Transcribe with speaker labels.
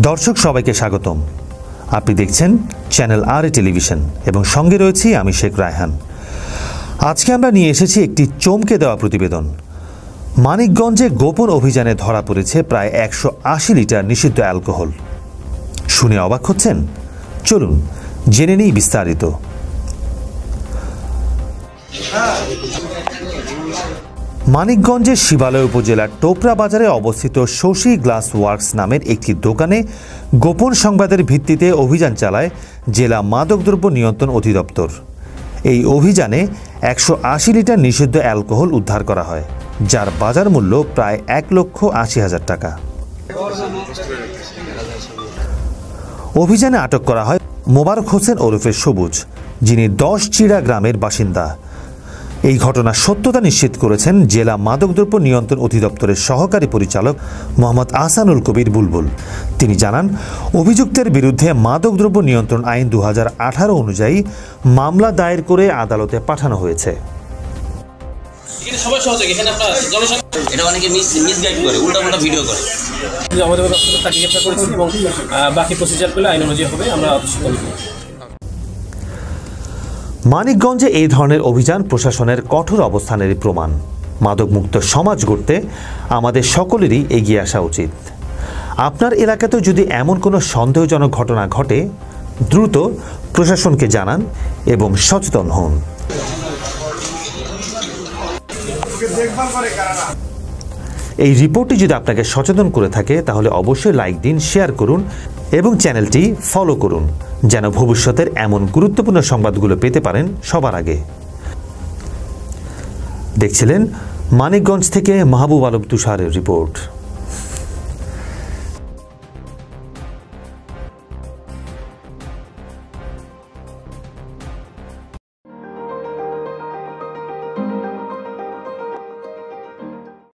Speaker 1: দর্শক সবাইকে স্বাগতম। আপনি দেখছেন চ্যানেল আর টেলিভিশন এবং সঙ্গে রয়েছি আমি শেখ রায়হান। আজকে আমরা নিয়ে এসেছি একটি চমকে দেওয়া প্রতিবেদন। মানিকগঞ্জে গোপন অভিযানে ধরা পড়েছে প্রায় 180 লিটার নিষিদ্ধ অ্যালকোহল। শুনে অবাক হচ্ছেন? চলুন জেনে নিই বিস্তারিত। মানিকগঞ্জের শিবালয় উপজেলার টোপরা বাজারে অবস্থিত শশী গ্লাস ওয়ার্কস নামের একটি দোকানে গোপন সংবাদের ভিত্তিতে অভিযান চালায় জেলা মাদকদ্রব্য নিয়ন্ত্রণ অধিদপ্তর। এই অভিযানে 180 লিটার নিষিদ্ধ অ্যালকোহল উদ্ধার করা হয়, যার বাজার মূল্য প্রায় 1,80,000 টাকা। অভিযানে আটক করা হয় মোবারক হোসেন ওরফে সবুজ, যিনি 10 চিড়া গ্রামের বাসিন্দা। এই ঘটনার সত্যতা নিশ্চিত করেছেন জেলা মাদকদ্রব্য নিয়ন্ত্রণ অধিদপ্তরের সহকারী পরিচালক মোহাম্মদ আহসানুল কবির বুলবুল। তিনি জানান, অভিযুক্তের বিরুদ্ধে মাদকদ্রব্য নিয়ন্ত্রণ আইন 2018 অনুযায়ী মামলা দায়ের করে আদালতে পাঠানো হয়েছে। মানিকগঞ্জে এই ধরনের অভিযান প্রশাসনের কঠোর অবস্থানেরই প্রমাণ। মাদকমুক্ত সমাজ গড়তে আমাদের সকলেরই এগিয়ে আসা উচিত। আপনার এলাকাতেও যদি এমন কোনো সন্দেহজনক ঘটনা ঘটে, দ্রুত প্রশাসনকে জানান এবং সচেতন হন। এই রিপোর্টটি যদি আপনাকে সচেতন করে থাকে তাহলে অবশ্যই লাইক দিন, শেয়ার করুন এবং চ্যানেলটি ফলো করুন, যেন ভবিষ্যতের এমন গুরুত্বপূর্ণ সংবাদগুলো পেতে পারেন সবার আগে। দেখছিলেন মানিকগঞ্জ থেকে মাহবুব আলম তুষারের রিপোর্ট।